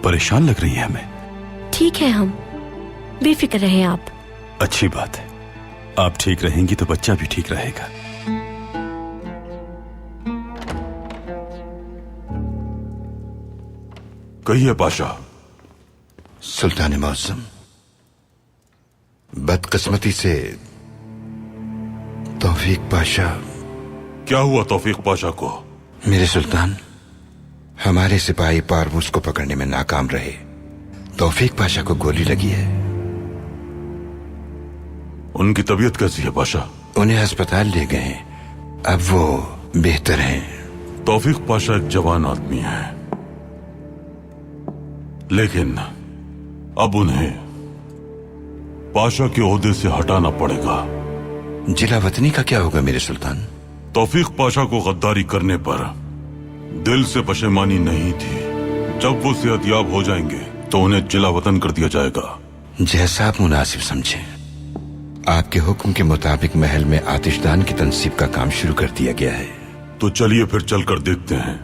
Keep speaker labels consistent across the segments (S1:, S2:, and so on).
S1: परेशान लग रही है हमें।
S2: ठीक है, हम बेफिक्र रहें आप।
S1: अच्छी बात है, आप ठीक रहेंगी तो बच्चा भी ठीक रहेगा।
S3: कहिए पाशा।
S4: सुल्तान मौसम, बदकिस्मती से तौफीक पाशा।
S3: क्या हुआ तौफीक पाशा को?
S4: मेरे सुल्तान, हमारे सिपाही पारवूस को पकड़ने में नाकाम रहे। तौफीक पाशा को गोली लगी है।
S3: उनकी तबीयत कैसी है पाशा?
S4: उन्हें अस्पताल ले गए, अब वो बेहतर हैं।
S3: तौफीक पाशा एक जवान आदमी है, लेकिन अब उन्हें पाशा के ओहदे से हटाना पड़ेगा।
S4: जिला वतनी का क्या होगा मेरे सुल्तान?
S3: तौफीक पाशा को गद्दारी करने पर दिल से पशेमानी नहीं थी। जब वो सेहतयाब हो जाएंगे तो उन्हें जिला वतन कर दिया जाएगा।
S4: जैसा आप मुनासिब समझें। आपके हुक्म के मुताबिक महल में आतिशदान की तनसीब का काम शुरू कर दिया गया है।
S3: तो चलिए फिर चलकर देखते हैं।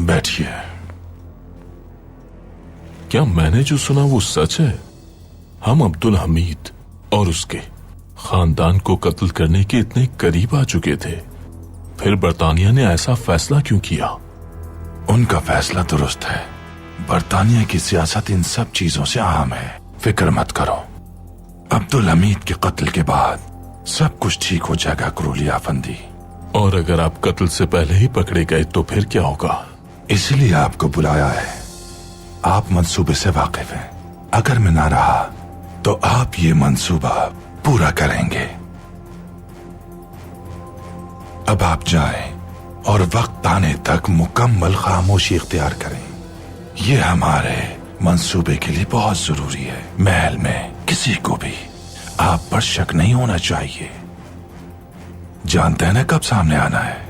S5: बैठिए। क्या मैंने जो सुना वो सच है? हम अब्दुल हमीद और उसके खानदान को कत्ल करने के इतने करीब आ चुके थे, फिर बरतानिया ने ऐसा फैसला क्यों किया?
S6: उनका फैसला दुरुस्त है। बरतानिया की सियासत इन सब चीजों से अहम है, फिक्र मत करो। अब्दुल हमीद के कत्ल के बाद सब कुछ ठीक हो जाएगा करोली आफंदी।
S5: और अगर आप कत्ल से पहले ही पकड़े गए तो फिर क्या होगा?
S6: इसलिए आपको बुलाया है। आप मंसूबे से वाकिफ हैं। अगर मैं ना रहा तो आप ये मंसूबा पूरा करेंगे। अब आप जाएं और वक्त आने तक मुकम्मल खामोशी इख्तियार करें। ये हमारे मंसूबे के लिए बहुत जरूरी है। महल में किसी को भी आप पर शक नहीं होना चाहिए। जानते हैं ना कब सामने आना है?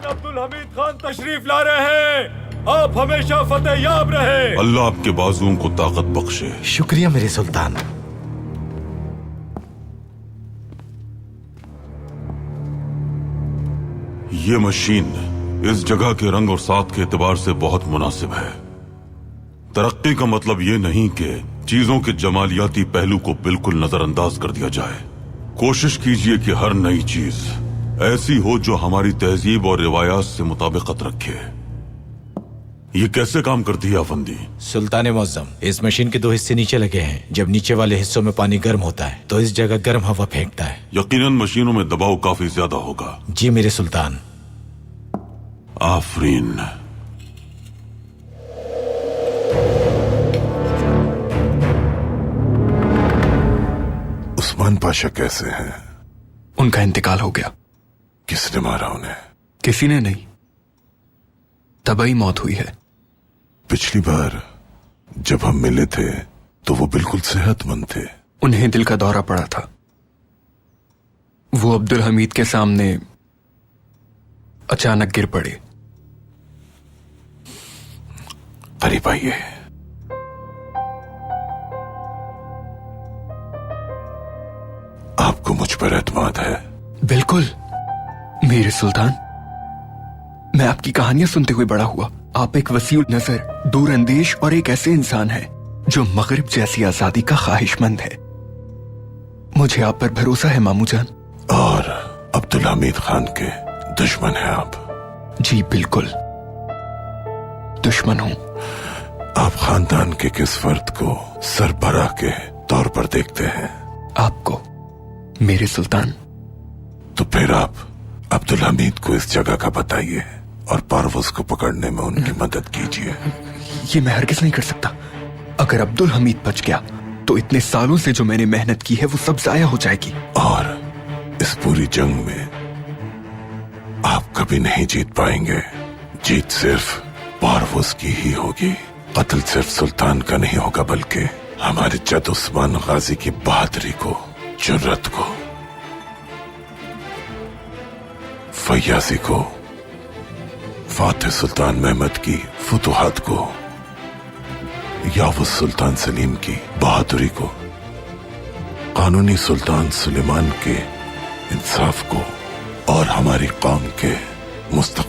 S3: अब्दुल हमीद खान तशरीफ ला रहे हैं। आप हमेशा फतेहयाब रहे। अल्लाह आपके बाजुओं को ताकत बख्शे।
S7: शुक्रिया मेरे सुल्तान।
S3: ये मशीन इस जगह के रंग और साथ के एतबार से बहुत मुनासिब है। तरक्की का मतलब ये नहीं कि चीजों के जमालियाती पहलू को बिल्कुल नजरअंदाज कर दिया जाए। कोशिश कीजिए कि हर नई चीज ऐसी हो जो हमारी तहजीब और रिवायात से मुताबिकत रखे। ये कैसे काम करती है अफंदी?
S7: सुल्तान मुअज्जम, इस मशीन के दो हिस्से नीचे लगे हैं। जब नीचे वाले हिस्सों में पानी गर्म होता है तो इस जगह गर्म हवा फेंकता है।
S3: यकीनन मशीनों में दबाव काफी ज्यादा होगा।
S7: जी मेरे सुल्तान।
S3: आफरीन।
S6: उस्मान पाशा कैसे हैं?
S8: उनका इंतकाल हो गया।
S6: किसने मारा उन्हें?
S8: किसी ने नहीं, तबाही मौत हुई है।
S6: पिछली बार जब हम मिले थे तो वो बिल्कुल सेहतमंद थे।
S8: उन्हें दिल का दौरा पड़ा था। वो अब्दुल हमीद के सामने अचानक गिर पड़े।
S6: करीब आइए। आपको मुझ पर एतमाद है?
S8: बिल्कुल मेरे सुल्तान। मैं आपकी कहानियां सुनते हुए बड़ा हुआ। आप एक वसीउ नजर, दूर अंदेश और एक ऐसे इंसान हैं जो मगरिब जैसी आजादी का ख्वाहिशमंद है। मुझे आप पर भरोसा है मामू जान।
S6: और अब्दुल हमीद खान के दुश्मन हैं आप?
S8: जी बिल्कुल, दुश्मन हूं।
S6: आप खानदान के किस फर्द को सरबराह के तौर पर देखते हैं?
S8: आपको मेरे सुल्तान।
S6: तो फिर आप अब्दुल हमीद को इस जगह का बताइए और परवज़ को पकड़ने में उनकी मदद कीजिए।
S8: ये मैं हरगिज़ नहीं कर सकता। अगर अब्दुल हमीद बच गया तो इतने सालों से जो मैंने मेहनत की है वो सब जाया हो जाएगी।
S6: और इस पूरी जंग में आप कभी नहीं जीत पाएंगे। जीत सिर्फ परवज़ की ही होगी। कत्ल सिर्फ सुल्तान का नहीं होगा बल्कि हमारे जद उस्मान गाजी की बहादुरी को, जुर्रत को फैयाजी को, फातिह सुल्तान महमद की फुतुहात को, यावुस सुल्तान सलीम की बहादुरी को, कानूनी सुल्तान सुलेमान के इंसाफ को और हमारी कौम के मुस्तकबिल